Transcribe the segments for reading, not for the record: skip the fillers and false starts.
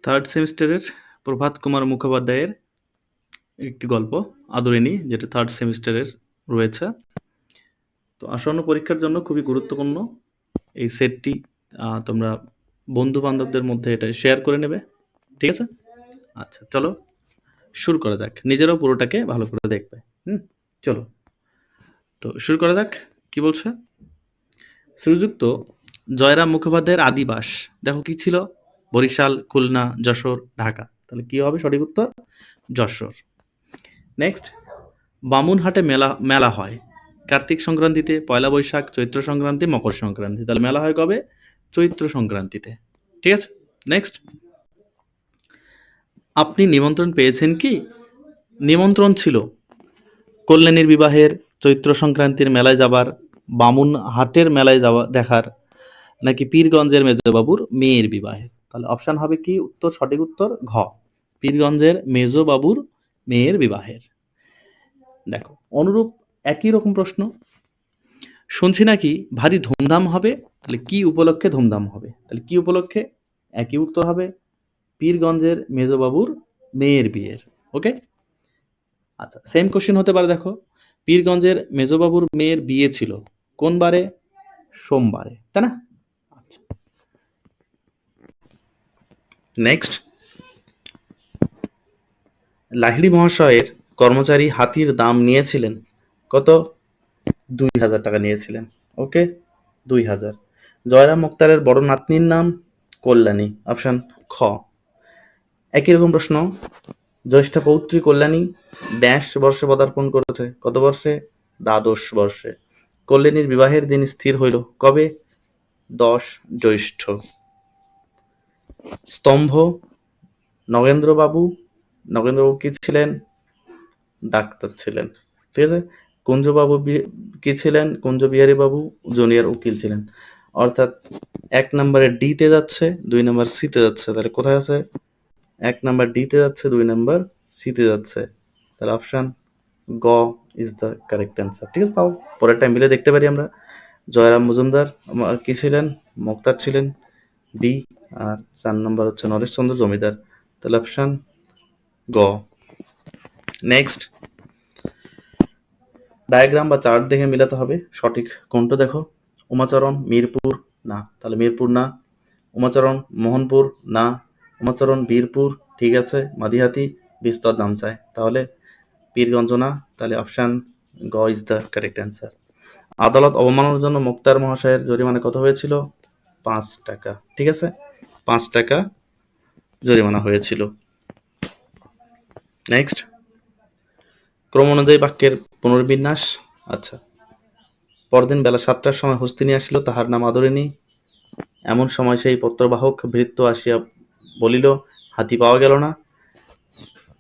Third সেমিস্টারের প্রভাত কুমার মুখোপাধ্যায়ের একটি গল্প আদরিণী, যেটা থার্ড সেমিস্টারের রয়েছে। তো আসন্ন পরীক্ষার জন্য খুবই গুরুত্বপূর্ণ এই সেটটি। তোমরা বন্ধু বান্ধবদের মধ্যে এটা শেয়ার করে নেবে, ঠিক আছে? আচ্ছা, চলো শুরু করা যাক। নিজেরাও পুরোটাকে ভালো করে দেখবে। চলো, তো শুরু করা যাক। কি বলছে? শ্রীযুক্ত জয়রাম মুখোপাধ্যায়ের আদিবাস দেখো কি ছিল? বরিশাল, খুলনা, যশোর, ঢাকা। তাহলে কি হবে সঠিক উত্তর? যশোর। নেক্সট, বামুনহাটে মেলা মেলা হয় কার্তিক সংক্রান্তিতে, পয়লা বৈশাখ, চৈত্র সংক্রান্তি, মকর সংক্রান্তি। তাহলে মেলা হয় কবে? চৈত্র সংক্রান্তিতে, ঠিক আছে? নেক্সট, আপনি নিমন্ত্রণ পেয়েছেন কি? নিমন্ত্রণ ছিল কল্যাণীর বিবাহের, চৈত্র সংক্রান্তির মেলায় যাবার, বামুন হাটের মেলায় যাওয়া দেখার, নাকি পীরগঞ্জের মেজবাবুর মেয়ের বিবাহে। তাহলে অপশন হবে কি? উত্তর, সঠিক উত্তর ঘ, পীরগঞ্জের মেজবাবুর মেয়ের বিবাহের। দেখো, অনুরূপ একই রকম প্রশ্ন। শুনছি নাকি ভারী ধুমধাম হবে। তাহলে কি উপলক্ষে ধুমধাম হবে? তাহলে কি উপলক্ষে? একই উত্তর হবে পীরগঞ্জের মেজবাবুর মেয়ের বিয়ের। ওকে, আচ্ছা, সেম কোশ্চেন হতে পারে। দেখো, পীরগঞ্জের মেজবাবুর মেয়ের বিয়ে ছিল কোন বারে? সোমবারে, তাই না? আচ্ছা, নেক্সট, লাহিড়ী মহাশয়ের কর্মচারী হাতির দাম নিয়েছিলেন কত? 2000 টাকা নিয়েছিলেন। ওকে, 2000। জয়রাম মুক্তারের বড় নাতনির নাম কল্যাণী। অপশন খ। একই রকম প্রশ্ন, জ্যৈষ্ঠ পৌত্রী কল্যাণী ড্যাশ বর্ষে পদার্পণ করেছে। কত বর্ষে? দ্বাদশ বর্ষে। কল্যাণীর বিবাহের দিন স্থির হইল কবে? 10 জ্যৈষ্ঠ। স্তম্ভ, নগেন্দ্রবাবু নগেন্দ্রবাবু কি ছিলেন? ডাক্তার ছিলেন, ঠিক আছে। কুঞ্জবাবু কি ছিলেন? কুঞ্জবিহারী বাবু জুনিয়র উকিল ছিলেন। অর্থাৎ 1 নম্বরে ডি তে যাচ্ছে, 2 নম্বর সি তে যাচ্ছে। তাহলে কোথায় আছে? 1 নাম্বার ডি তে যাচ্ছে, 2 নাম্বার সি তে যাচ্ছে। তাহলে অপশন গ ইজ দ্য কারেক্ট অ্যান্সার, ঠিক আছে। তাও পরেরটা মিলে দেখতে পারি আমরা। জয়রাম মজুমদার কি ছিলেন? মোক্তার ছিলেন, বি। আর 4 নম্বর হচ্ছে নরেশচন্দ্র জমিদার। তাহলে অপশন গ। নেক্সট, ডায়াগ্রাম বা চার্ট দেখে মিলাতে হবে সঠিক কোনটা। দেখো, উমাচরণ মিরপুর, না। তাহলে মিরপুর না। উমাচরণ মোহনপুর, না। উমাচরণ বীরপুর, ঠিক আছে। মাদিহাতি বিস্তর দাম চায়, তাহলে পীরগঞ্জ না। তাহলে অপশন গ ইজ দ্য কারেক্ট অ্যান্সার। আদালত অবমাননার জন্য মুক্তার মহাশয়ের জরিমানা কত হয়েছিল? 5 টাকা, ঠিক আছে। 5 টাকা জরিমানা হয়েছিল। নেক্সট, ক্রম অনুযায়ী বাক্যের পুনর্বিন্যাস। আচ্ছা, পরদিন বেলা 7টার সময় হস্তিনী আসিল, তাহার নাম আদরিণী। এমন সময় সেই পত্রবাহক ভৃত্য আসিয়া বলিল, হাতি পাওয়া গেল না।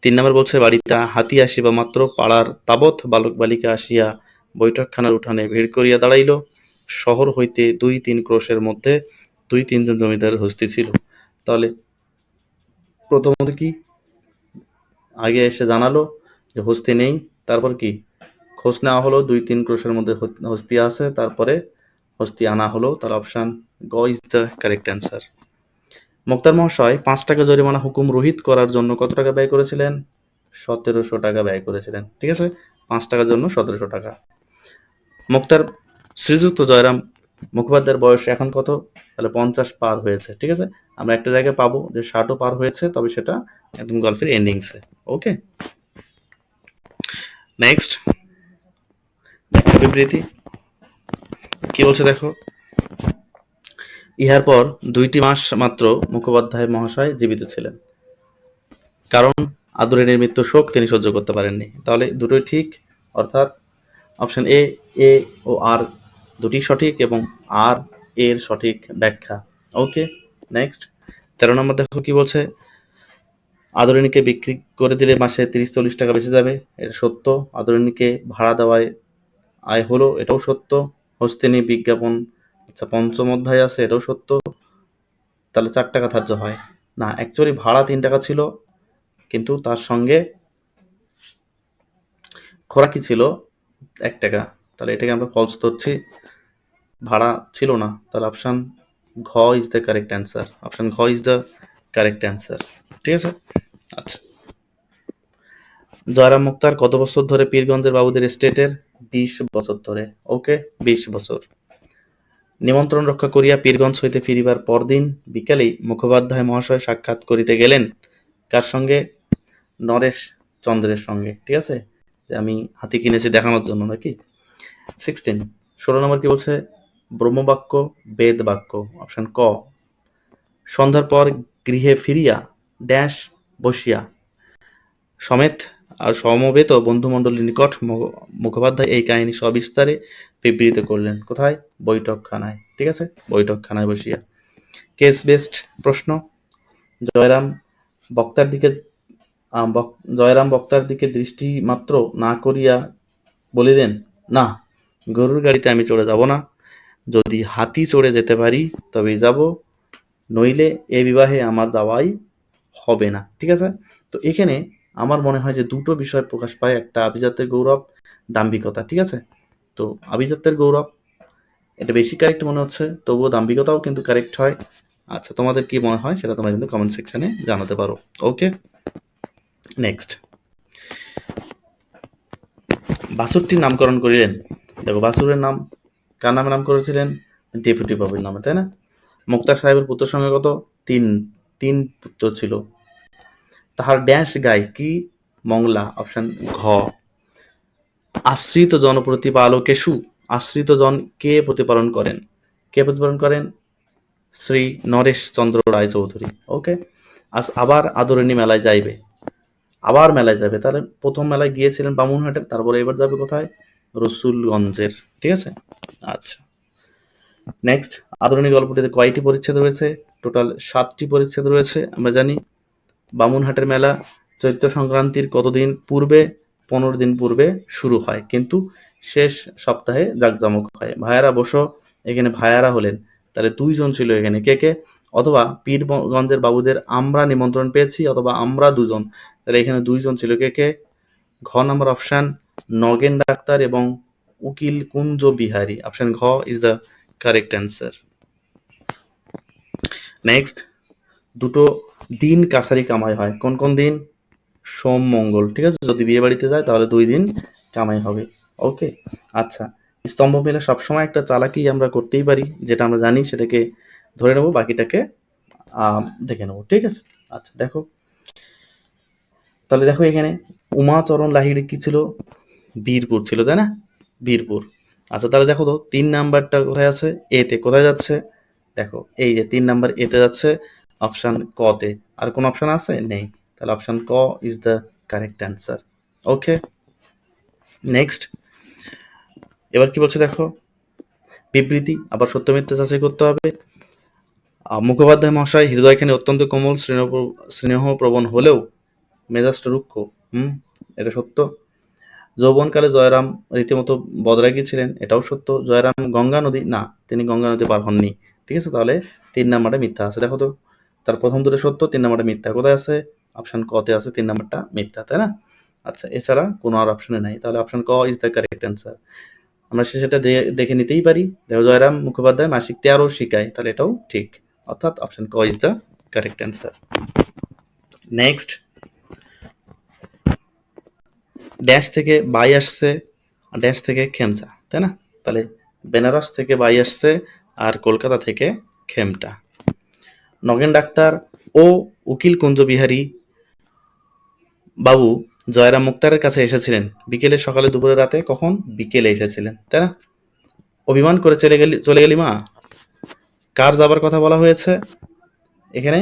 3 নম্বর বলছে, বাড়িতে হাতি আসিবা মাত্র পাড়ার তাবৎ বালক বালিকা আসিয়া বৈঠকখানার উঠানে ভিড় করিয়া দাঁড়াইল। শহর হইতে 2-3 ক্রোশের মধ্যে 2-3 জন জমিদারের হস্তি ছিল। তাহলে প্রথমত কি? আগে এসে জানালো যে হস্তি নেই, তারপর কি? খোঁজ নেওয়া হলো, 2-3 ক্রোশের মধ্যে হস্তি আছে, তারপরে হস্তি আনা হলো। তার অপশন গ is the correct answer. Moktar মহাশয় 5 টাকা জরিমানা হুকুম রহিত করার জন্য কত টাকা ব্যয় করেছিলেন? 1700 টাকা ব্যয় করেছিলেন, ঠিক আছে। 5 টাকার জন্য 1700 টাকা। মুক্তার শ্রীযুক্ত জয়রাম মুখোপাধ্যায়ের বয়স এখন কত? তাহলে 50 পার হয়েছে, ঠিক আছে। আমরা একটা জায়গায় পাবো যে 60ও পার হয়েছে, তবে সেটা একদম গল্পের এন্ডিংসে। ওকে, নেক্সট, বিবৃতি কি বলছে দেখো, ইহার পর 2টি মাস মাত্র মুখোপাধ্যায় মহাশয় জীবিত ছিলেন, কারণ আদরিণীর মৃত্যু শোক তিনি সহ্য করতে পারেননি। তাহলে দুটোই ঠিক, অর্থাৎ অপশন এ, এ ও আর দুটি সঠিক, এবং আর এর সঠিক ব্যাখ্যা। ওকে, নেক্সট, 13 নম্বর দেখো কি বলছে, আদরিণীকে বিক্রি করে দিলে মাসে 30-40 টাকা বেঁচে যাবে, এটা সত্য। আদরিণীকে ভাড়া দেওয়ায় আয় হলো, এটাও সত্য। হস্তিনী বিজ্ঞাপন, আচ্ছা, 5ম অধ্যায় আছে, এটাও সত্য। তাহলে 4 টাকা ধার্য হয় না। অ্যাকচুয়ালি ভাড়া 3 টাকা ছিল, কিন্তু তার সঙ্গে খোরাকি ছিল 1 টাকা। তাহলে এটাকে আমরা ফলস ধরছি, ভাড়া ছিল না। তাহলে অপশন ঘ is the correct answer. Option ঘ ইজ দ্য কারেক্ট অ্যান্সার। ঠিক আছে। আচ্ছা, জয়রাম মুক্তার কত বছর ধরে পীরগঞ্জের বাবুদের এস্টেটের? 20 বছর ধরে। ওকে, 20 বছর। নিমন্ত্রণ রক্ষা করিয়া পীরগঞ্জ হইতে ফিরিবার পরদিন বিকালেই মুখোপাধ্যায় মহাশয় সাক্ষাৎ করিতে গেলেন। কার সঙ্গে? নরেশ চন্দ্রের সঙ্গে। ঠিক আছে, যে আমি হাতি কিনেছি দেখানোর জন্য নাকি। 16, 16 নম্বর কি বলছে? ব্রহ্মবাক্য, বেদ বাক্য। অপশন ক। সন্ধ্যার পর গৃহে ফিরিয়া ড্যাশ বসিয়া সমেত আর সমবেত বন্ধুমণ্ডলীর নিকট মুখোপাধ্যায় এই কাহিনী সবিস্তারে বিবৃত করলেন। কোথায়? বৈঠকখানায়। ঠিক আছে, বৈঠকখানায় বসিয়া। কেস বেসড প্রশ্ন। জয়রাম বক্তার দিকে জয়রাম বক্তার দিকে দৃষ্টি মাত্র না করিয়া বলিলেন, না, গরুর গাড়িতে আমি চড়ে যাব না। যদি হাতি চড়ে যেতে পারি তবেই যাব, নইলে এ বিবাহে আমার যাওয়াই হবে না। ঠিক আছে, তো এখানে আমার মনে হয় যে দুটো বিষয় প্রকাশ পায়, একটা আভিজাত্যের গৌরব, দাম্ভিকতা। ঠিক আছে, তো আভিজাত্যের গৌরব এটা বেশি কারেক্ট মনে হচ্ছে, তবুও দাম্ভিকতাও কিন্তু কারেক্ট হয়। আচ্ছা, তোমাদের কি মনে হয় সেটা তোমরা কিন্তু কমেন্ট সেকশনে জানাতে পারো। ওকে, নেক্সট। বাছুরটির নামকরণ করিলেন। দেখো, বাছুরের নাম কার নামে নাম করেছিলেন? ডেপুটি বাবুর নামে, তাই না? মুক্তার সাহেবের পুত্র সংখ্যা কত? 3, 3 পুত্র ছিল। তাহার ড্যাশ গায় কি? মংলা। অপশন ঘ। আশ্রিত জন প্রতিপালকেষু, আশ্রিত জন কে প্রতিপালন করেন? কে প্রতিপালন করেন? শ্রী নরেশ চন্দ্র রায় চৌধুরী। ওকে, আজ আবার আদরণী মেলায় যাইবে। আবার মেলায় যাবে, তাহলে প্রথম মেলায় গিয়েছিলেন বামুনহাটের, তারপরে এবার যাবে কোথায়? রসুলগঞ্জের। ঠিক আছে, আচ্ছা। নেক্সট, আদরণী গল্পটিতে কয়টি পরিচ্ছেদ রয়েছে? টোটাল 7টি পরিচ্ছেদ রয়েছে। আমরা জানি বামুনহাটের মেলা চৈত্র সংক্রান্তির কতদিন পূর্বে? 15 দিন পূর্বে শুরু হয়, কিন্তু শেষ সপ্তাহে জাঁকজমক হয়। ভাইয়ারা বসো, এখানে ভাইয়ারা হলেন, তাহলে 2 জন ছিল এখানে। কে কে? অথবা পীরগঞ্জের বাবুদের আমরা নিমন্ত্রণ পেয়েছি, অথবা আমরা 2 জন, তাহলে এখানে 2 জন ছিল। কে কে? ঘ নাম্বার অপশন, নগেন ডাক্তার এবং উকিল কুঞ্জ বিহারী। অপশন ঘ is the correct answer. Next, দুটো দিন কাছারি কামাই হয়। কোন কোন দিন? সোম মঙ্গল। ঠিক আছে, যদি বিয়ে বাড়িতে যায় তাহলে 2 দিন কামাই হবে। ওকে, আচ্ছা। স্তম্ভ মেলে সবসময় একটা চালাকি আমরা করতেই পারি, যেটা আমরা জানি সেটাকে ধরে নেব, বাকিটাকে দেখে নেব। ঠিক আছে, আচ্ছা দেখো, তাহলে দেখো এখানে উমাচরণ লাহিড়ী কি ছিল? বীরপুর ছিল, তাই না? বীরপুর। আচ্ছা, তাহলে দেখো তো 3 নাম্বারটা কোথায় আছে? এতে। কোথায় যাচ্ছে? দেখো, এই যে 3 নাম্বার এতে যাচ্ছে, অপশন ক তে। আর কোন অপশন আছে? নেই, তাহলে অপশন ক is the correct answer. Okay, next. এবার কি বলছে দেখো, বিবৃতি, আবার সত্য মিথ্যা যাচাই করতে হবে। মুখোপাধ্যায় মহাশয় হৃদয়খানি অত্যন্ত কোমল স্নেহপ্রবণ হলেও মেজাজটা রুক্ষ। এটা সত্য। যৌবনকালে জয়রাম রীতিমতো বদরাগী ছিলেন, এটাও সত্য। জয়রাম গঙ্গা নদী, না, তিনি গঙ্গা নদী পার হননি। ঠিক আছে, তাহলে 3 নাম্বারটা মিথ্যা আছে। দেখো তো, তার প্রথম দুটো সত্য, 3 নাম্বারটা মিথ্যা। কোথায় আছে? অপশন ক তে আছে, 3 নাম্বারটা মিথ্যা, তাই না? আচ্ছা, এছাড়া কোনো আর অপশনে নাই, তাহলে অপশন ক ইজ দ্য কারেক্ট অ্যান্সার। আমরা সেটা দেখে নিতেই পারি। দেখো, জয়রাম মুখোপাধ্যায় মাসিক 13 শিকায়, তাহলে এটাও ঠিক, অর্থাৎ অপশন ক is the correct answer. Next, dash থেকে বাই আসছে, ড্যাশ থেকে খেমচা, তাই না? তাহলে বেনারস থেকে বাই আসছে, আর কলকাতা থেকে খেমটা। নগেন ডাক্তার ও উকিল কুঞ্জ বিহারী বাবু জয়রাম মুক্তারের কাছে এসেছিলেন বিকেলে, সকালে, দুপুরে, রাতে? কখন? বিকেলে এসেছিলেন, তাই না? অভিমান করে চলে গেলি মা, কার যাবার কথা বলা হয়েছে? এখানে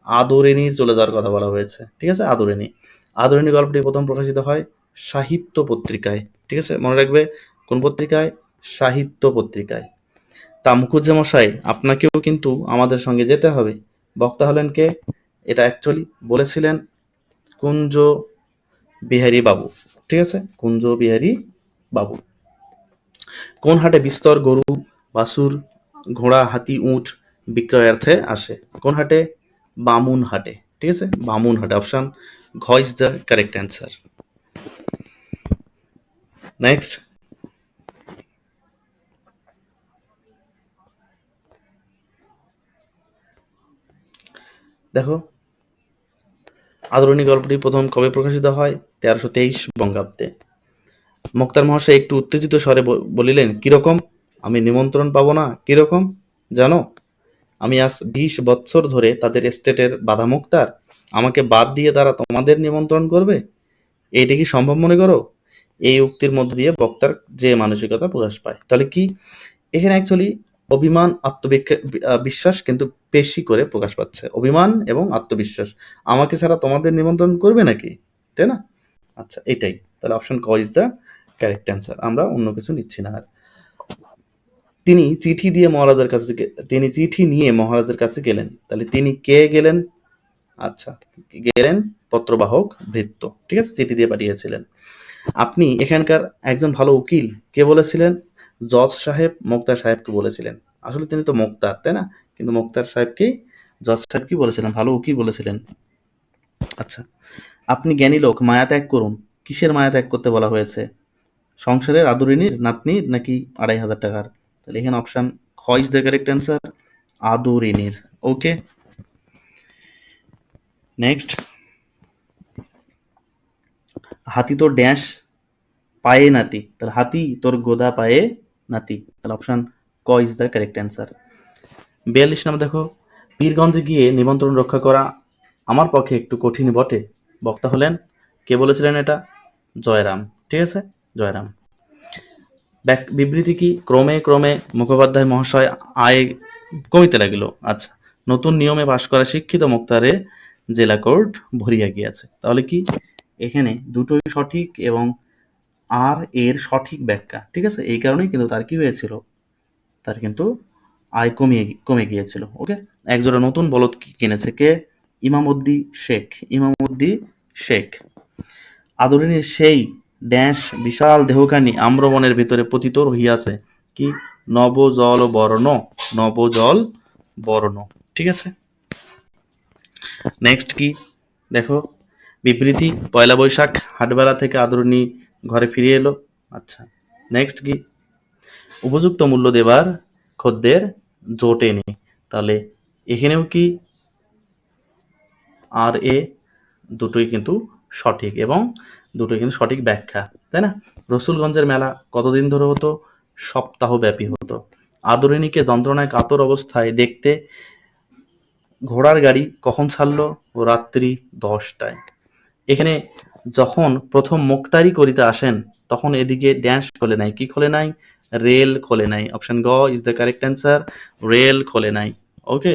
আদরিনীর চলে যাওয়ার কথা বলা হয়েছে। ঠিক আছে, আদরিনী। আদরিনী গল্পটি প্রথম প্রকাশিত হয় সাহিত্য পত্রিকায়। ঠিক আছে, মনে রাখবে, কোন পত্রিকায়? সাহিত্য পত্রিকায়। তা মুখুজ্জেমশাই, আপনাকেও কিন্তু আমাদের সঙ্গে যেতে হবে। বক্তা হলেন কে? এটা অ্যাকচুয়ালি বলেছিলেন কুঞ্জ বিহারী বাবু। ঠিক আছে, কুঞ্জ বিহারী বাবু। কোন হাটে বিস্তর গরু, বাছুর, ঘোড়া, হাতি, উট বিক্রয়ার্থে আসে? কোন হাটে? বামুন হাটে। ঠিক আছে, বামুন হাটে। অপশন ঘ is the correct answer. Next, দেখো, আদরণী গল্পটি প্রথম কবে প্রকাশিত হয়? 1323 বঙ্গাব্দে। মোক্তার মহাশয় একটু উত্তেজিত স্বরে বলিলেন, কিরকম? আমি নিমন্ত্রণ পাবো না? কিরকম জানো? আমি আজ 20 বৎসর ধরে তাদের এস্টেটের বাধা মুক্তার, আমাকে বাদ দিয়ে তারা তোমাদের নিমন্ত্রণ করবে? এইটা কি সম্ভব মনে করো? এই উক্তির মধ্য দিয়ে বক্তার যে মানসিকতা প্রকাশ পায়। তাহলে কি এখানে অ্যাকচুয়ালি অভিমান বিশ্বাস কিন্তু বেশি করে প্রকাশ পাচ্ছে। অভিমান এবং আত্মবিশ্বাস, আমাকে ছাড়া তোমাদের নিমন্ত্রণ করবে নাকি, তাই না? আচ্ছা, এটাই তাহলে অপশন ক ইজ দ্য কারেক্ট অ্যান্সার। আমরা অন্য কিছু নিচ্ছি না আর। তিনি চিঠি নিয়ে মহারাজের কাছে গেলেন। তাহলে তিনি কে গেলেন? আচ্ছা, গেলেন পত্রবাহক ভৃত্য, ঠিক আছে, চিঠি দিয়ে পাঠিয়েছিলেন। আপনি এখানকার একজন ভালো উকিল কে বলেছিলেন? জজ সাহেব মোক্তার সাহেবকে বলেছিলেন। আসলে তিনি তো মোক্তার, তাই না? কিন্তু মোক্তার সাহেবকেই জজ সাহেব কি বলেছিলেন? ভালো উকিল বলেছিলেন। আচ্ছা, আপনি জ্ঞানী লোক, মায়া ত্যাগ করুন। কিসের মায়া ত্যাগ করতে বলা হয়েছে? সংসারের আদরিনীর, নাতনির, নাকি 2500 টাকার? তাহলে এখানে অপশন খ ইজ দ্য কারেক্ট অ্যান্সার, আদরিনীর। Okay, next. হাতি তোর ড্যাশ পায়ে নাতি, তাহলে হাতি তোর গোদা পায়ে নাতি। তাহলে অপশন ক ইজ দ্য কারেক্ট অ্যান্সার। 42 নম্বর দেখো, পীরগঞ্জে গিয়ে নিমন্ত্রণ রক্ষা করা আমার পক্ষে একটু কঠিন বটে। বক্তা হলেন কে বলেছিলেন এটা? জয়রাম, ঠিক আছে, জয়রাম। বিবৃতি কি? ক্রমে ক্রমে মুখোপাধ্যায় মহাশয় আয় কমিতে লাগিল। আচ্ছা, নতুন নিয়মে পাশ করা শিক্ষিত মুক্তারে জেলা কোর্ট ভরিয়া গিয়াছে। তাহলে কি এখানে দুটোই সঠিক এবং আর এর সঠিক ব্যাখ্যা, ঠিক আছে। এই কারণেই কিন্তু তার কি হয়েছিল, তার কিন্তু আয় কমে গিয়েছিল। ওকে, একজোড়া নতুন বলদ কিনেছে কে? ইমামউদ্দি শেখ। ইমামউদ্দি শেখ। আদরিনীর সেই ড্যাশ বিশাল দেহখানি আম্রবনের ভিতরে পতিত রহিয়াছে। কি? নবজল বর্ণ, নবজল বর্ণ, ঠিক আছে। নেক্সট কি দেখো, বিবৃতি পয়লা বৈশাখ হাটবেলা থেকে আদরণী ঘরে ফিরে এলো। আচ্ছা, নেক্সট কি? উপযুক্ত মূল্য দেবার খদ্দের জোটেনি। তাহলে এখানেও কি আর এ দুটোই কিন্তু সঠিক এবং দুটোই কিন্তু সঠিক ব্যাখ্যা, তাই না? রসুলগঞ্জের মেলা কতদিন ধরে হতো? সপ্তাহব্যাপী হতো। আদরিনীকে যন্ত্রণায় কাতর অবস্থায় দেখতে ঘোড়ার গাড়ি কখন ছাড়লো? রাত্রি 10টায়। এখানে যখন প্রথম মুক্তারি করিতে আসেন তখন এদিকে ড্যাশ খোলে নাই। কি খোলে নাই? রেল খোলে নাই। অপশন গ is the correct answer, rail খোলে নাই। ওকে,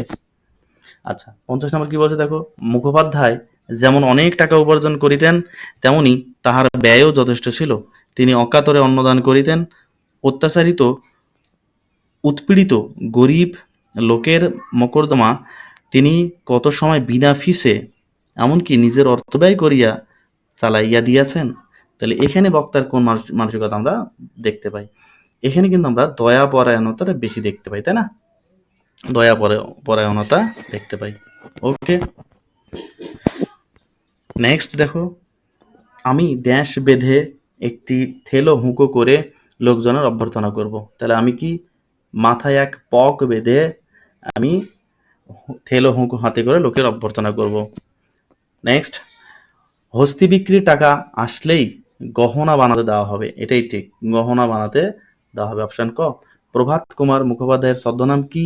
আচ্ছা, 50 নম্বর কি বলছে দেখো, মুখোপাধ্যায় যেমন অনেক টাকা উপার্জন করিতেন তেমনি তাহার ব্যয়ও যথেষ্ট ছিল। তিনি অকাতরে অন্নদান করিতেন। অত্যাচারিত উৎপীড়িত গরিব লোকের মকদ্দমা তিনি কত সময় বিনা ফিসে এমনকি নিজের অর্থ ব্যয় করিয়া চালাইয়া দিয়াছেন। তাহলে এখানে বক্তার কোন মানসিকতা আমরা দেখতে পাই? এখানে কিন্তু আমরা দয়া পরায়ণতাটা বেশি দেখতে পাই, তাই না? দয়া পরায়ণতা দেখতে পাই। ওকে, নেক্সট দেখো, আমি ড্যাশ বেঁধে একটি থেলো হুঁকো করে লোকজনের অভ্যর্থনা করব। তাহলে আমি কি মাথায় এক পক বেঁধে আমি থেলো হুঁকো হাতে করে লোকের অভ্যর্থনা করব। নেক্সট, হস্তি বিক্রির টাকা আসলেই গহনা বানাতে দেওয়া হবে। এটাই ঠিক, গহনা বানাতে দেওয়া হবে। অপশন ক। প্রভাত কুমার মুখোপাধ্যায়ের ছদ্মনাম কি?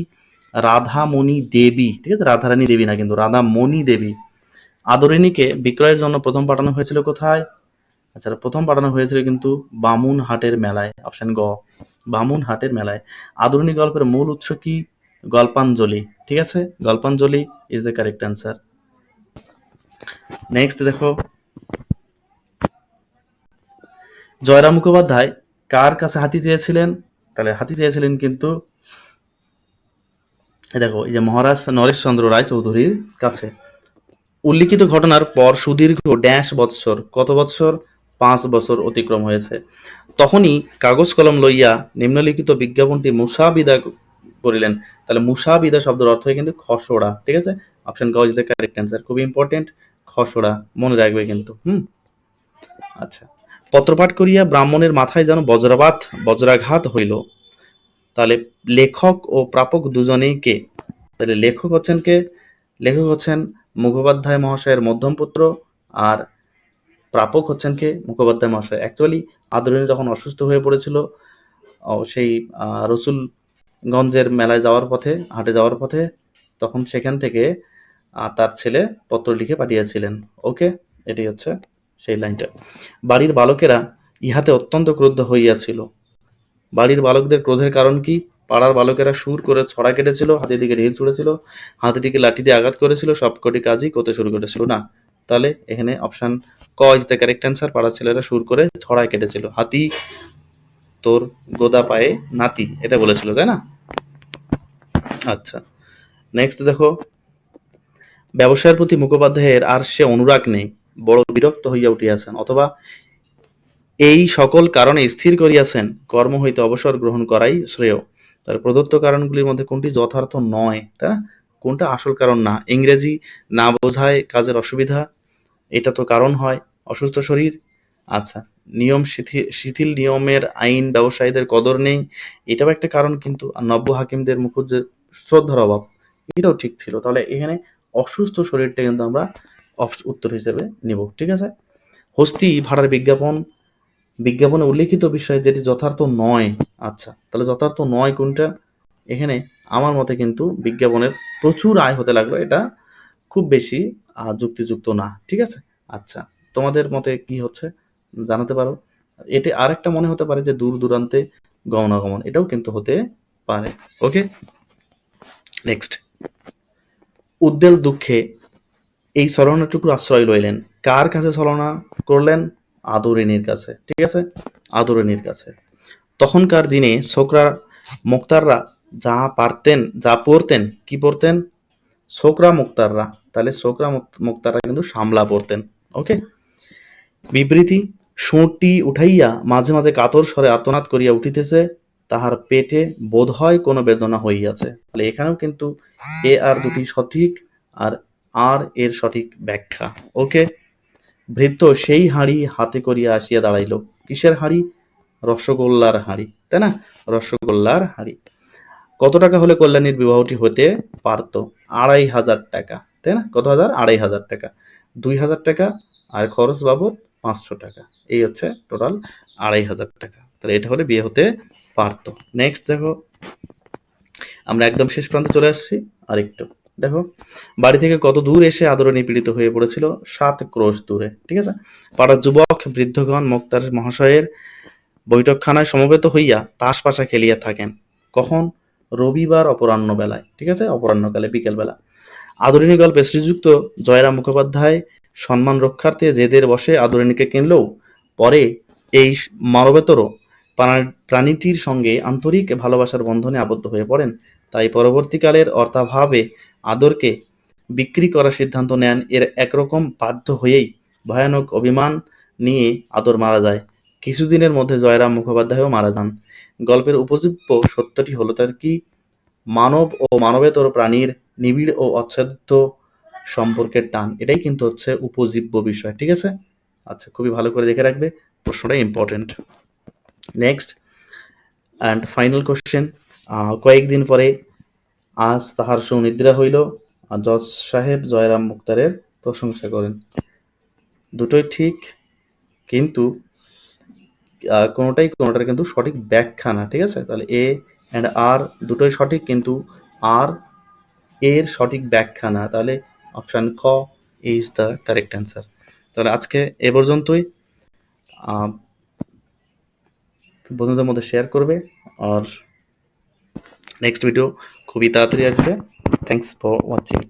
রাধামণি দেবী, ঠিক আছে, রাধারানী দেবী না কিন্তু রাধামণি দেবী। আদরিনীকে বিক্রয়ের জন্য প্রথম পাঠানো হয়েছিল কোথায়? আচ্ছা, প্রথম পাঠানো হয়েছিল কিন্তু বামুনহাটের মেলায়। অপশন গ, বামুনহাটের মেলায়। আদরিনী গল্পের মূল উৎস কি? গল্পাঞ্জলি, ঠিক আছে, Galpanjali is the correct answer. Next দেখো, জয়রাম মুখোপাধ্যায় কার কাছে হাতি চেয়েছিলেন? তাহলে হাতি চেয়েছিলেন কিন্তু দেখো এই যে মহারাজ নরেশচন্দ্র রায় চৌধুরীর কাছে। উল্লিখিত ঘটনার পর সুদীর্ঘ ড্যাশ বৎসর, কত বৎসর? 5 বছর অতিক্রম হয়েছে। তখনই কাগজ কলম লইয়া নিম্নলিখিত বিজ্ঞাপনটি মুসাবিদা করিলেন। তাহলে মুসাবিদা শব্দের অর্থ হয় কিন্তু খসড়া, ঠিক আছে। অপশন গ ইজ দ্য কারেক্ট অ্যান্সার, খুবই ইম্পর্টেন্ট, খসড়া মনে রাখবে কিন্তু। আচ্ছা, পত্রপাঠ করিয়া ব্রাহ্মণের মাথায় যেন বজ্রাঘাত হইল। তাহলে লেখক ও প্রাপক দুজনেই কে? তাহলে লেখক হচ্ছেন কে? লেখক হচ্ছেন মুখোপাধ্যায় মহাশয়ের মধ্যম পুত্র, আর প্রাপক হচ্ছেন কে? মুখোপাধ্যায় মহাশয়। অ্যাকচুয়ালি আদরিণী যখন অসুস্থ হয়ে পড়েছিল, সেই রসুলগঞ্জের মেলায় যাওয়ার পথে, হাটে যাওয়ার পথে, তখন সেখান থেকে তার ছেলে পত্র লিখে পাঠিয়েছিলেন। ওকে, এটি হচ্ছে সেই লাইনটা। বাড়ির বালকেরা ইহাতে অত্যন্ত ক্রুদ্ধ হইয়াছিল। বাড়ির বালকদের ক্রোধের কারণ কি? পাড়ার বালকেরা সুর করে ছড়া কেটেছিল, হাতির দিকে ঢিল ছুঁড়েছিল, হাতিটিকে লাঠি দিয়ে আঘাত করেছিল, সবকটি কাজই করতে শুরু করেছিল। না, তাহলে এখানে অপশন ক ইজ দ্য কারেক্ট অ্যান্সার। পাড়ার ছেলেরা সুর করে ছড়ায় কেটেছিল। হাতি তোর গোদা পায়ে নাতি, এটা বলেছিল, তাই না? আচ্ছা, নেক্সট দেখো, ব্যবসায়ের প্রতি মুখোপাধ্যায়ের আর সে অনুরাগ নেই, বড় বিরক্ত হইয়া উঠিয়াছেন, অথবা এই সকল কারণে স্থির করিয়াছেন কর্ম হইতে অবসর গ্রহণ করাই শ্রেয়। তার প্রদত্ত কারণগুলির মধ্যে কোনটি যথার্থ নয়, তাই না? কোনটা আসল কারণ না? ইংরেজি না বোঝায় কাজের অসুবিধা, এটা তো কারণ হয়। অসুস্থ শরীর, আচ্ছা। নিয়ম শিথিল নিয়মের আইন ব্যবসায়ীদের কদর নেই, এটাও একটা কারণ কিন্তু। আর নব্য হাকিমদের মুখুজ্জে শ্রদ্ধার অভাব, এটাও ঠিক ছিল। তাহলে এখানে অসুস্থ শরীরটা কিন্তু আমরা উত্তর হিসেবে নিব, ঠিক আছে? হস্তি ভাড়ার বিজ্ঞাপনে উল্লেখিত বিষয় যেটি যথার্থ নয়। আচ্ছা, তাহলে যথার্থ নয় কোনটা? এখানে আমার মতে কিন্তু বিজ্ঞাপনের প্রচুর আয় হতে লাগলো, এটা খুব বেশি যুক্তিযুক্ত না, ঠিক আছে? আচ্ছা, তোমাদের মতে কি হচ্ছে জানাতে পারো। এটি আরেকটা মনে হতে পারে যে দূর দূরান্তে গমনাগমন, এটাও কিন্তু হতে পারে। ওকে, নেক্সট। উদ্বেল দুঃখে এই ছলনাটুকুর আশ্রয় লইলেন। কার কাছে ছলনা করলেন? আদরিণীর কাছে, ঠিক আছে? আদরিণীর কাছে। তখনকার দিনে ছোকরা মোক্তাররা যা পারতেন, যা পড়তেন, কি পড়তেন? ছোকরা মোক্তাররা, তাহলে ছোকরা মোক্তাররা কিন্তু সামলা পড়তেন। ওকে, বিবৃতি, সুরটি উঠাইয়া মাঝে মাঝে কাতর স্বরে আর্তনাদ করিয়া উঠিতেছে, তাহার পেটে বোধ হয় কোনো বেদনা হইয়াছে। তাহলে এখানেও কিন্তু এ আর দুটি সঠিক, আর এর সঠিক ব্যাখ্যা। ওকে, ভৃত্য সেই হাঁড়ি হাতে করিয়া আসিয়া দাঁড়াইল। কিসের হাঁড়ি? রসগোল্লার হাঁড়ি, তাই না? রসগোল্লার হাঁড়ি। কত টাকা হলে কল্যাণীর বিবাহটি হতে পারত? ২৫০০ টাকা, তাই না? কত হাজার? ২৫০০ টাকা। ২০০০ টাকা আর খরচ বাবদ ৫০০ টাকা, এই হচ্ছে টোটাল ২৫০০ টাকা। তাহলে এটা হলে বিয়ে হতে পারত। নেক্সট দেখো, আমরা একদম শেষ প্রান্তে চলে আসছি। আরেকটু দেখো, বাড়ি থেকে কত দূর এসে আদরে পীড়িত হয়ে পড়েছিল? ৭ ক্রোশ দূরে, ঠিক আছে? পাড়ার যুবক বৃদ্ধগণ মোক্তার মহাশয়ের বৈঠকখানায় সমবেত হইয়া তাস পাশা খেলিয়া থাকেন। কখন? রবিবার অপরাহ্ন বেলায়, ঠিক আছে? অপরাহ্নকালে, বিকেলবেলা। আদরিণী গল্পে শ্রীযুক্ত জয়রাম মুখোপাধ্যায় সম্মান রক্ষার্থে জেদের বসে আদরিণীকে কিনলেও পরে এই মানবেতর প্রাণীটির সঙ্গে আন্তরিক ভালোবাসার বন্ধনে আবদ্ধ হয়ে পড়েন। তাই পরবর্তীকালের অর্থাভাবে আদরকে বিক্রি করার সিদ্ধান্ত নেন। এর একরকম বাধ্য হয়েই ভয়ানক অভিমান নিয়ে আদর মারা যায়। কিছুদিনের মধ্যে জয়রাম মুখোপাধ্যায়ও মারা যান। গল্পের উপজীব্য সত্যটি হলো তার কি? মানব ও মানবেতর প্রাণীর নিবিড় ও অচ্ছেদ্য সম্পর্কের টান, এটাই কিন্তু হচ্ছে উপজীব্য বিষয়, ঠিক আছে? আচ্ছা, খুবই ভালো করে দেখে রাখবে, প্রশ্নটা important. Next and final question. কয়েকদিন পরে আজ তাহার সুনিদ্রা হইল, আর জজ সাহেব জয়রাম মুক্তারের প্রশংসা করেন। দুটোই ঠিক, কিন্তু কোনোটার কিন্তু সঠিক ব্যাখ্যা না, ঠিক আছে? তাহলে এ অ্যান্ড আর দুটোই সঠিক, কিন্তু আর এর সঠিক ব্যাখ্যা না। তাহলে অপশন খ ইজ দ্য কারেক্ট অ্যান্সার। তাহলে আজকে এ পর্যন্তই। বন্ধুদের মধ্যে শেয়ার করবে, আর নেক্সট ভিডিও খুবই তাড়াতাড়ি আসবে। Thanks for watching.